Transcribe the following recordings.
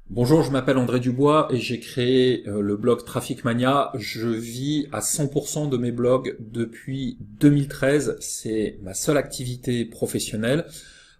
Bonjour, je m'appelle André Dubois et j'ai créé le blog Traffic Mania. Je vis à 100% de mes blogs depuis 2013. C'est ma seule activité professionnelle.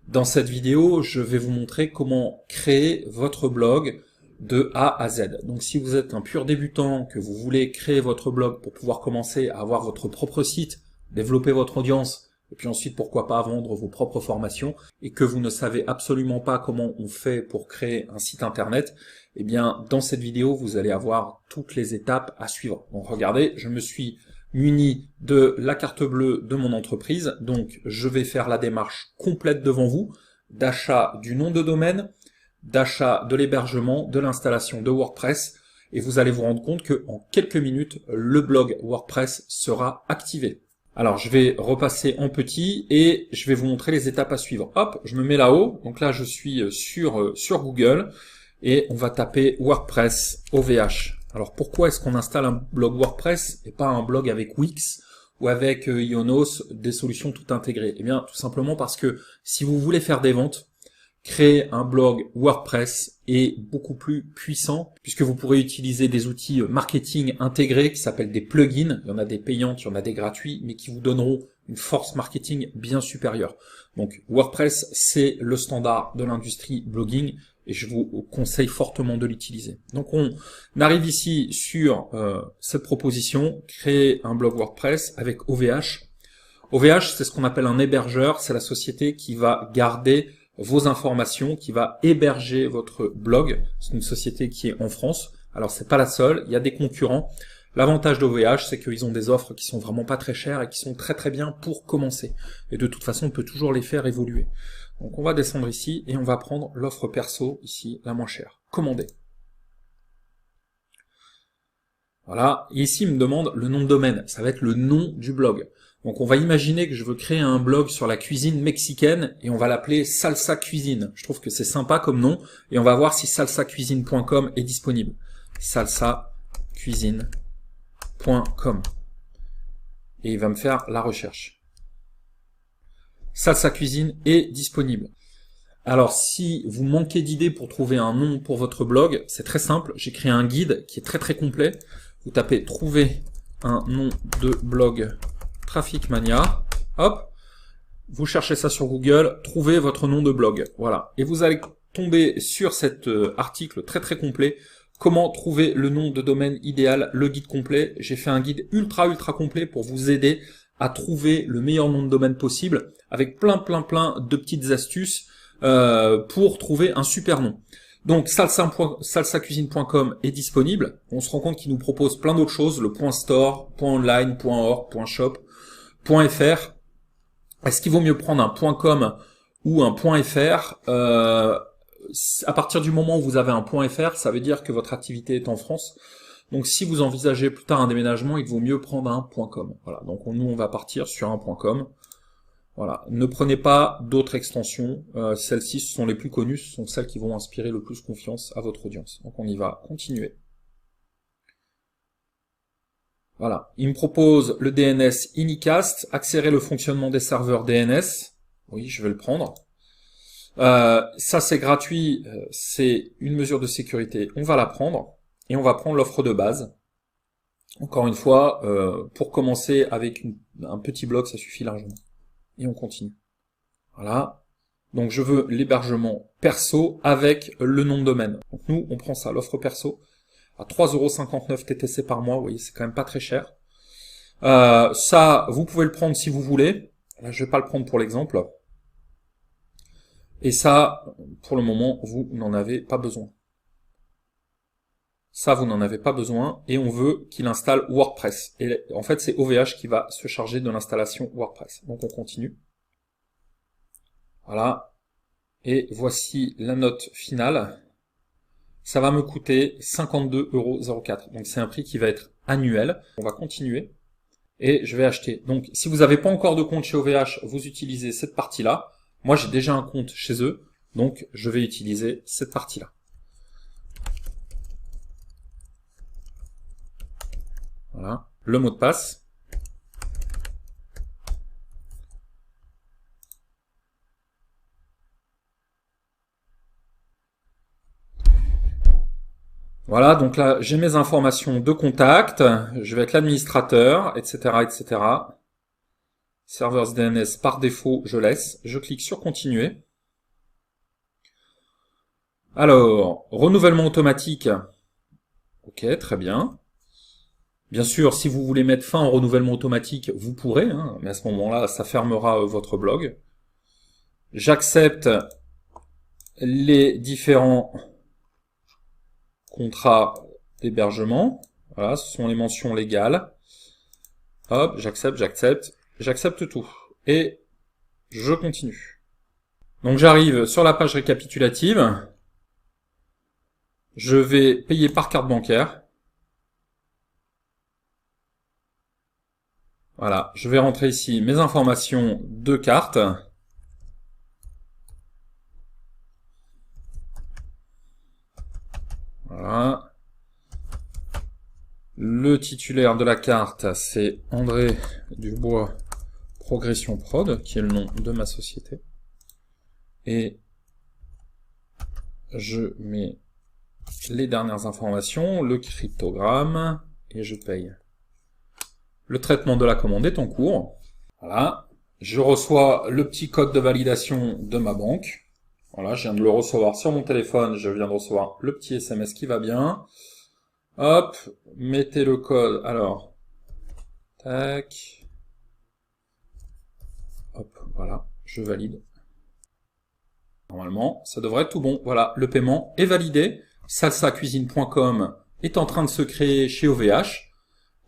Dans cette vidéo, je vais vous montrer comment créer votre blog de A à Z. Donc si vous êtes un pur débutant, que vous voulez créer votre blog pour pouvoir commencer à avoir votre propre site, développer votre audience, et puis ensuite pourquoi pas vendre vos propres formations, et que vous ne savez absolument pas comment on fait pour créer un site internet, eh bien dans cette vidéo vous allez avoir toutes les étapes à suivre. Donc regardez, je me suis muni de la carte bleue de mon entreprise, donc je vais faire la démarche complète devant vous, d'achat du nom de domaine, d'achat de l'hébergement, de l'installation de WordPress, et vous allez vous rendre compte que en quelques minutes, le blog WordPress sera activé. Alors, je vais repasser en petit et je vais vous montrer les étapes à suivre. Hop, je me mets là-haut. Donc là, je suis sur Google et on va taper WordPress OVH. Alors, pourquoi est-ce qu'on installe un blog WordPress et pas un blog avec Wix ou avec Ionos, des solutions tout intégrées? Eh bien, tout simplement parce que si vous voulez faire des ventes, créer un blog WordPress est beaucoup plus puissant puisque vous pourrez utiliser des outils marketing intégrés qui s'appellent des plugins. Il y en a des payantes, il y en a des gratuits, mais qui vous donneront une force marketing bien supérieure. Donc WordPress, c'est le standard de l'industrie blogging et je vous conseille fortement de l'utiliser. Donc on arrive ici sur cette proposition, créer un blog WordPress avec OVH. OVH, c'est ce qu'on appelle un hébergeur, c'est la société qui va garder vos informations, qui va héberger votre blog. C'est une société qui est en France. Alors c'est pas la seule, il y a des concurrents. L'avantage d'OVH, c'est qu'ils ont des offres qui sont vraiment pas très chères et qui sont très très bien pour commencer. Et de toute façon, on peut toujours les faire évoluer. Donc on va descendre ici et on va prendre l'offre perso, ici, la moins chère. Commander. Voilà, et ici il me demande le nom de domaine, ça va être le nom du blog. Donc on va imaginer que je veux créer un blog sur la cuisine mexicaine et on va l'appeler Salsa Cuisine. Je trouve que c'est sympa comme nom et on va voir si salsacuisine.com est disponible. salsacuisine.com et il va me faire la recherche. Salsa Cuisine est disponible. Alors si vous manquez d'idées pour trouver un nom pour votre blog, c'est très simple, j'ai créé un guide qui est très très complet. Vous tapez trouver un nom de blog Traffic Mania, hop, vous cherchez ça sur Google, trouvez votre nom de blog, voilà. Et vous allez tomber sur cet article très très complet, comment trouver le nom de domaine idéal, le guide complet. J'ai fait un guide ultra complet pour vous aider à trouver le meilleur nom de domaine possible, avec plein de petites astuces pour trouver un super nom. Donc salsacuisine.com est disponible. On se rend compte qu'il nous propose plein d'autres choses, le .store, .online, .org, .shop, .fr. Est-ce qu'il vaut mieux prendre un .com ou un .fr? À partir du moment où vous avez un .fr, ça veut dire que votre activité est en France. Donc si vous envisagez plus tard un déménagement, il vaut mieux prendre un .com. Voilà. Donc nous on va partir sur un .com. Voilà, ne prenez pas d'autres extensions, celles-ci ce sont les plus connues, ce sont celles qui vont inspirer le plus confiance à votre audience. Donc on y va, continuer. Voilà, il me propose le DNS Unicast, accélérer le fonctionnement des serveurs DNS, oui je vais le prendre. Ça c'est gratuit, c'est une mesure de sécurité, on va la prendre, et on va prendre l'offre de base. Encore une fois, pour commencer avec un petit blog, ça suffit largement. Et on continue. Voilà. Donc je veux l'hébergement perso avec le nom de domaine. Donc nous, on prend ça, l'offre perso, à 3,59 € TTC par mois. Vous voyez, c'est quand même pas très cher. Ça, vous pouvez le prendre si vous voulez. Là, je vais pas le prendre pour l'exemple. Et ça, pour le moment, vous n'en avez pas besoin. Ça, vous n'en avez pas besoin. Et on veut qu'il installe WordPress. Et en fait, c'est OVH qui va se charger de l'installation WordPress. Donc on continue. Voilà, et voici la note finale. Ça va me coûter 52,04 €. Donc c'est un prix qui va être annuel. On va continuer et je vais acheter. Donc si vous n'avez pas encore de compte chez OVH, vous utilisez cette partie-là. Moi j'ai déjà un compte chez eux, donc je vais utiliser cette partie-là. Voilà, le mot de passe. Voilà, donc là, j'ai mes informations de contact, je vais être l'administrateur, etc., etc. Serveurs DNS par défaut, je laisse. Je clique sur continuer. Alors, renouvellement automatique. Ok, très bien. Bien sûr, si vous voulez mettre fin au renouvellement automatique, vous pourrez, hein, mais à ce moment-là, ça fermera votre blog. J'accepte les différents contrats d'hébergement. Voilà, ce sont les mentions légales. Hop, j'accepte tout. Et je continue. Donc j'arrive sur la page récapitulative. Je vais payer par carte bancaire. Voilà, je vais rentrer ici mes informations de carte. Voilà. Le titulaire de la carte, c'est André Dubois Progression Prod, qui est le nom de ma société. Et je mets les dernières informations, le cryptogramme, et je paye. Le traitement de la commande est en cours. Voilà. Je reçois le petit code de validation de ma banque. Voilà, je viens de le recevoir sur mon téléphone, je viens de recevoir le petit SMS qui va bien. Hop, mettez le code, alors, tac, hop, voilà, je valide. Normalement, ça devrait être tout bon. Voilà, le paiement est validé. Salsacuisine.com est en train de se créer chez OVH.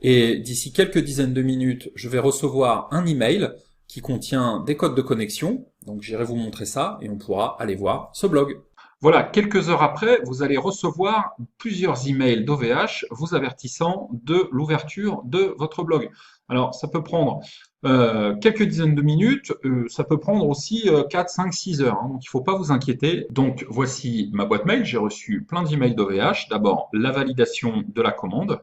Et d'ici quelques dizaines de minutes, je vais recevoir un email qui contient des codes de connexion. Donc j'irai vous montrer ça et on pourra aller voir ce blog. Voilà, quelques heures après, vous allez recevoir plusieurs emails d'OVH vous avertissant de l'ouverture de votre blog. Alors, ça peut prendre quelques dizaines de minutes, ça peut prendre aussi 4, 5, 6 heures, hein, donc il ne faut pas vous inquiéter. Donc, voici ma boîte mail, j'ai reçu plein d'emails d'OVH. D'abord, la validation de la commande.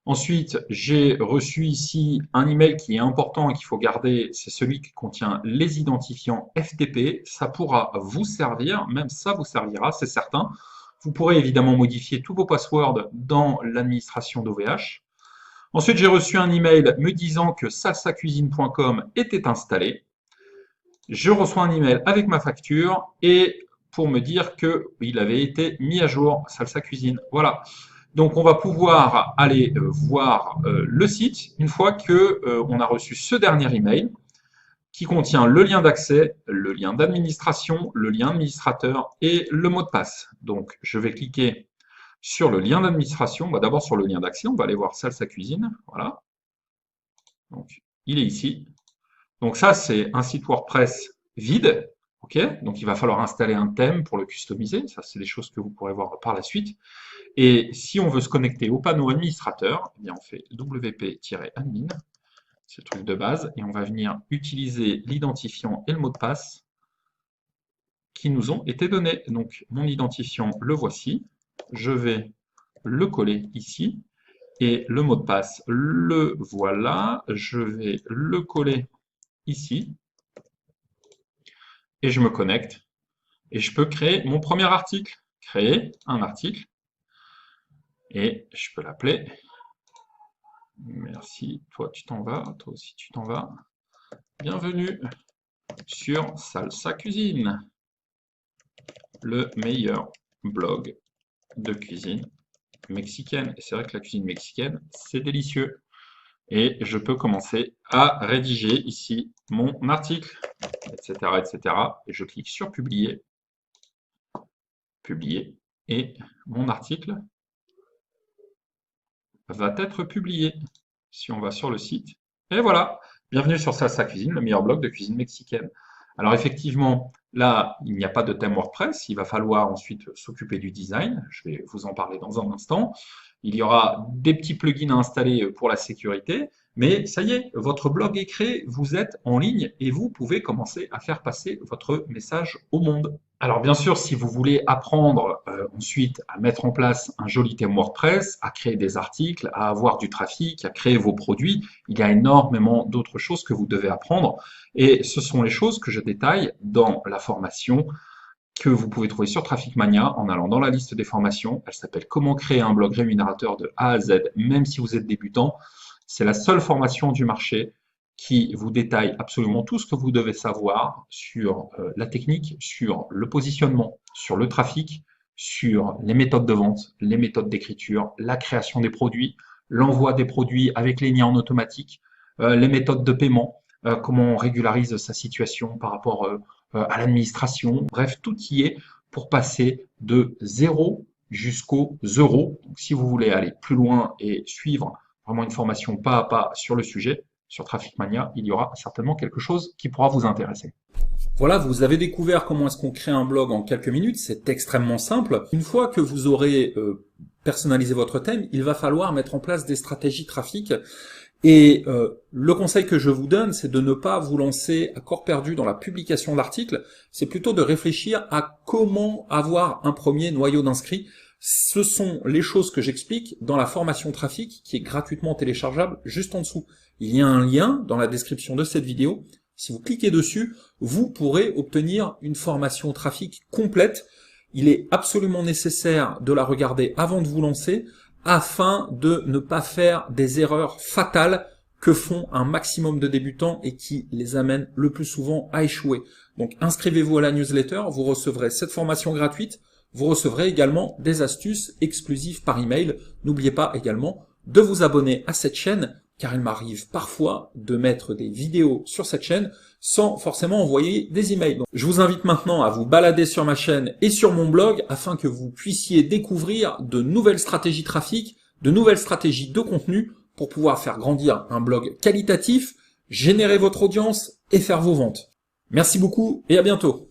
Ensuite, j'ai reçu ici un email qui est important et qu'il faut garder, c'est celui qui contient les identifiants FTP. Ça pourra vous servir, même ça vous servira, c'est certain. Vous pourrez évidemment modifier tous vos passwords dans l'administration d'OVH. Ensuite, j'ai reçu un email me disant que salsacuisine.com était installé. Je reçois un email avec ma facture et pour me dire qu'il avait été mis à jour, Salsa Cuisine. Voilà. Donc, on va pouvoir aller voir le site une fois que on a reçu ce dernier email qui contient le lien d'accès, le lien d'administration, le lien administrateur et le mot de passe. Donc, je vais cliquer sur le lien d'administration. Bah, d'abord sur le lien d'accès, on va aller voir Salsa Cuisine. Voilà. Donc, il est ici. Donc ça, c'est un site WordPress vide. Ok, donc il va falloir installer un thème pour le customiser. Ça, c'est des choses que vous pourrez voir par la suite. Et si on veut se connecter au panneau administrateur, eh bien on fait wp-admin, c'est le truc de base, et on va venir utiliser l'identifiant et le mot de passe qui nous ont été donnés. Donc mon identifiant, le voici. Je vais le coller ici. Et le mot de passe, le voilà. Je vais le coller ici. Et je me connecte. Et je peux créer mon premier article. Créer un article. Et je peux l'appeler. Merci, toi tu t'en vas, toi aussi tu t'en vas. Bienvenue sur Salsa Cuisine, le meilleur blog de cuisine mexicaine. Et c'est vrai que la cuisine mexicaine, c'est délicieux. Et je peux commencer à rédiger ici mon article, etc., etc. Et je clique sur publier, publier, et mon article va être publié. Si on va sur le site, et voilà, bienvenue sur Salsa Cuisine, le meilleur blog de cuisine mexicaine. Alors effectivement, là, il n'y a pas de thème WordPress, il va falloir ensuite s'occuper du design, je vais vous en parler dans un instant. Il y aura des petits plugins à installer pour la sécurité, mais ça y est, votre blog est créé, vous êtes en ligne et vous pouvez commencer à faire passer votre message au monde. Alors bien sûr, si vous voulez apprendre ensuite à mettre en place un joli thème WordPress, à créer des articles, à avoir du trafic, à créer vos produits, il y a énormément d'autres choses que vous devez apprendre et ce sont les choses que je détaille dans la formation que vous pouvez trouver sur Traffic Mania en allant dans la liste des formations. Elle s'appelle Comment créer un blog rémunérateur de A à Z, même si vous êtes débutant. C'est la seule formation du marché qui vous détaille absolument tout ce que vous devez savoir sur la technique, sur le positionnement, sur le trafic, sur les méthodes de vente, les méthodes d'écriture, la création des produits, l'envoi des produits avec les liens en automatique, les méthodes de paiement, comment on régularise sa situation par rapport à l'administration. Bref, tout y est pour passer de 0 jusqu'aux euros. Donc, si vous voulez aller plus loin et suivre vraiment une formation pas à pas sur le sujet, sur Traffic Mania, il y aura certainement quelque chose qui pourra vous intéresser. Voilà, vous avez découvert comment est-ce qu'on crée un blog en quelques minutes, c'est extrêmement simple. Une fois que vous aurez personnalisé votre thème, il va falloir mettre en place des stratégies trafic. Et le conseil que je vous donne, c'est de ne pas vous lancer à corps perdu dans la publication d'articles, c'est plutôt de réfléchir à comment avoir un premier noyau d'inscrits. Ce sont les choses que j'explique dans la formation trafic qui est gratuitement téléchargeable juste en dessous. Il y a un lien dans la description de cette vidéo. Si vous cliquez dessus, vous pourrez obtenir une formation trafic complète. Il est absolument nécessaire de la regarder avant de vous lancer afin de ne pas faire des erreurs fatales que font un maximum de débutants et qui les amènent le plus souvent à échouer. Donc inscrivez-vous à la newsletter, vous recevrez cette formation gratuite. Vous recevrez également des astuces exclusives par email. N'oubliez pas également de vous abonner à cette chaîne, car il m'arrive parfois de mettre des vidéos sur cette chaîne sans forcément envoyer des emails. Donc, je vous invite maintenant à vous balader sur ma chaîne et sur mon blog afin que vous puissiez découvrir de nouvelles stratégies trafic, de nouvelles stratégies de contenu pour pouvoir faire grandir un blog qualitatif, générer votre audience et faire vos ventes. Merci beaucoup et à bientôt.